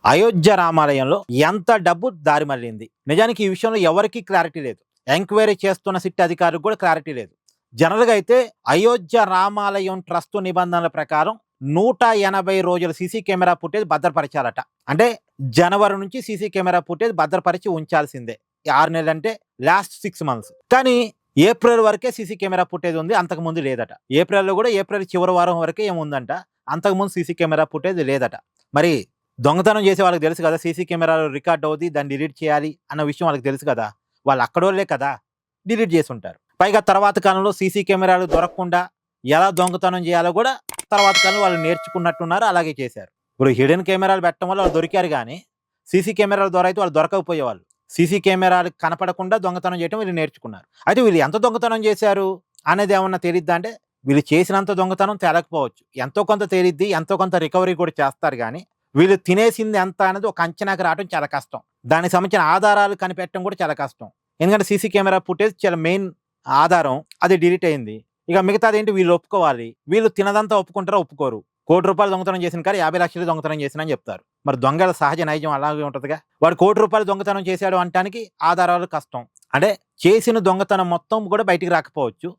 అయోధ్య రామాలయంలో ఎంత డబ్బు దారి మళ్లింది? నిజానికి ఈ విషయంలో ఎవరికీ క్లారిటీ లేదు. ఎంక్వైరీ చేస్తున్న సిట్ అధికారికి కూడా క్లారిటీ లేదు. జనరల్‌గా అయితే అయోధ్య రామాలయం ట్రస్ట్ నిబంధనల ప్రకారం 180 రోజుల సీసీ కెమెరా ఫుటేజ్ భద్రపరచాలట. అంటే జనవరి నుంచి సీసీ కెమెరా ఫుటేజ్ భద్రపరిచి ఉంచాల్సిందే. 6 నెలలంటే లాస్ట్ 6 మంత్స్. కానీ ఏప్రిల్ వరకే సీసీ కెమెరా ఫుటేజ్ ఉంది. అంతకుముందు లేదట. ఏప్రిల్‌లో కూడా ఏప్రిల్ చివరి వారం వరకే ఏముందంట. అంతకుముందు సీసీ కెమెరా ఫుటేజ్ లేదట. మరి దొంగతనం చేసే వాళ్ళకి తెలుసు కదా! సీసీ కెమెరాలో రికార్డ్ అవుద్ది. దాన్ని డిలీట్ చేయాలి అన్న విషయం వాళ్ళకి తెలుసు కదా! వాళ్ళు అక్కడోళ్ళే కదా! డిలీట్ చేసుంటారు. పైగా తర్వాత కాలంలో సీసీ కెమెరాలు దొరకకుండా ఎలా దొంగతనం చేయాలో కూడా తర్వాత కాలంలో వాళ్ళు నేర్చుకున్నట్టున్నారు. అలాగే చేశారు. ఇప్పుడు హిడెన్ కెమెరాలు పెట్టడం వల్ల వాళ్ళు దొరికారు గానీ, సీసీ కెమెరాల ద్వారా అయితే వాళ్ళు దొరకకపోయేవాళ్ళు. సీసీ కెమెరాలు కనపడకుండా దొంగతనం చేయడం వీళ్ళు నేర్చుకున్నారు. అయితే వీళ్ళు ఎంత దొంగతనం చేశారు అనేది ఏమన్నా తేలిద్దా అంటే, వీళ్ళు చేసినంత దొంగతనం తేలకపోవచ్చు. ఎంతో కొంత తేలిద్ది. ఎంతో కొంత రికవరీ కూడా చేస్తారు గానీ, వీళ్ళు తినేసింది ఎంత అనేది ఒక అంచనాకి రావడం చాలా కష్టం. దానికి సంబంధించిన ఆధారాలు కనిపెట్టడం కూడా చాలా కష్టం. ఎందుకంటే సీసీ కెమెరా ఫుటేజ్ చాలా మెయిన్ ఆధారం. అది డిలీట్ అయింది. ఇక మిగతాదేంటి వీళ్ళు ఒప్పుకోవాలి. వీళ్ళు తినదంతా ఒప్పుకుంటారా? ఒప్పుకోరు. ₹1,00,00,000 దొంగతనం చేసిన కాడ 50,00,000 దొంగతనం చేసినని చెప్తారు. మరి దొంగల సహజ నైజం అలాగే ఉంటదిగా. వాడు ₹1,00,00,000 దొంగతనం చేశాడు అనటానికి ఆధారాలు కష్టం. అంటే చేసిన దొంగతనం మొత్తం కూడా బయటికి రాకపోవచ్చు.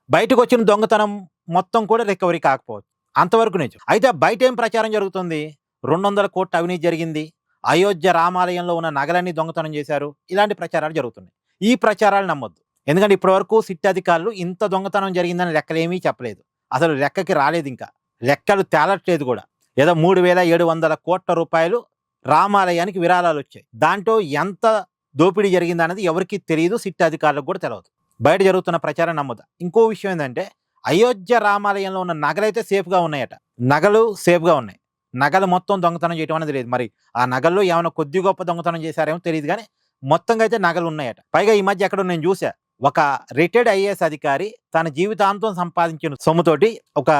బయటకొచ్చిన దొంగతనం మొత్తం కూడా రికవరీ కాకపోవచ్చు. అంతవరకు నిజం. అయితే బయటేం ప్రచారం జరుగుతుంది? 200 కోట్ల అవినీతి జరిగింది. అయోధ్య రామాలయంలో ఉన్న నగలన్నీ దొంగతనం చేశారు. ఇలాంటి ప్రచారాలు జరుగుతున్నాయి. ఈ ప్రచారాలు నమ్మొద్దు. ఎందుకంటే ఇప్పటివరకు సిట్ అధికారులు ఇంత దొంగతనం జరిగిందని లెక్కలేమీ చెప్పలేదు. అసలు లెక్కకి రాలేదింకా. లెక్కలు తేలట్లేదు కూడా. ఏదో 3,700 కోట్ల రూపాయలు రామాలయానికి విరాళాలొచ్చాయి. దాంట్లో ఎంత దోపిడీ జరిగిందనేది ఎవరికీ తెలీదు. సిట్ అధికారులకు కూడా తెలవదు. బయట జరుగుతున్న ప్రచారం నమ్మొద్దు. ఇంకో విషయం ఏందంటే, అయోధ్య రామాలయంలో ఉన్న నగలైతే సేఫ్‌గా ఉన్నాయట. నగలు సేఫ్‌గా ఉన్నాయి. నగలు మొత్తం దొంగతనం చేయటం అనేది లేదు. మరి ఆ నగల్లో ఏమైనా కొద్ది గొప్ప దొంగతనం చేశారేమో తెలీదు గానీ, మొత్తంగా అయితే నగలున్నాయట. పైగా ఈ మధ్య ఎక్కడో నేను చూసా. ఒక రిటైర్డ్ ఐఏఎస్ అధికారి తన జీవితాంతం సంపాదించిన సొమ్ముతోటి ఒక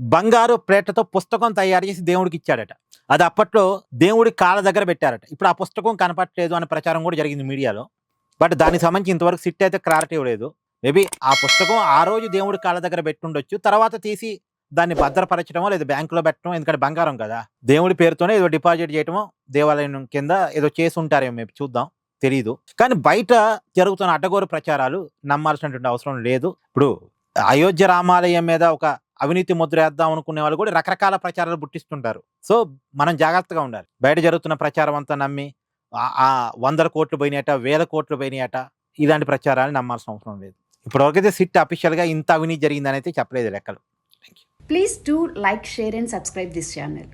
బంగారు ప్లేట్‌లతో పుస్తకం తయారు చేసి దేవుడికిచ్చాడట. అది అప్పట్లో దేవుడి కాళ్ళ దగ్గర పెట్టారట. ఇప్పుడు ఆ పుస్తకం కనపట్లేదు అనే ప్రచారం కూడా జరిగింది మీడియాలో. బట్ దానికి సంబంధించి ఇంతవరకు సిట్ అయితే క్లారిటీ ఇవ్వలేదు. మేబీ ఆ పుస్తకం ఆ రోజు దేవుడి కాళ్ళ దగ్గర పెట్టుండొచ్చు. తర్వాత తీసి దాన్ని భద్రపరచడమో లేదా బ్యాంకులో పెట్టడమో, ఎందుకంటే బంగారం కదా! దేవుడి పేరుతోనే ఏదో డిపాజిట్ చేయటమో, దేవాలయం కింద ఏదో చేసుంటారేమో మేబీ చూద్దాం. తెలీదు. కానీ బయట జరుగుతున్న అడ్డగోరు ప్రచారాలు నమ్మాల్సినటువంటి అవసరం లేదు. ఇప్పుడు అయోధ్య రామాలయం మీద ఒక అవినీతి ముద్ర ఏద్దాం అనుకునే వాళ్ళు కూడా రకరకాల ప్రచారాలు పుట్టిస్తుంటారు. సో, మనం జాగ్రత్తగా ఉండాలి. బయట జరుగుతున్న ప్రచారం అంతా నమ్మి 100 కోట్లు పోయినాయట, 1000 కోట్లు పోయినాయట, ఇలాంటి ప్రచారాలు నమ్మాల్సిన అవసరం లేదు. ఇప్పటివరకైతే సిట్ అఫీషియల్‌గా ఇంత అవినీతి జరిగిందనైతే చెప్పలేదు లెక్కలు. Thank you. Please do like, share and subscribe this channel.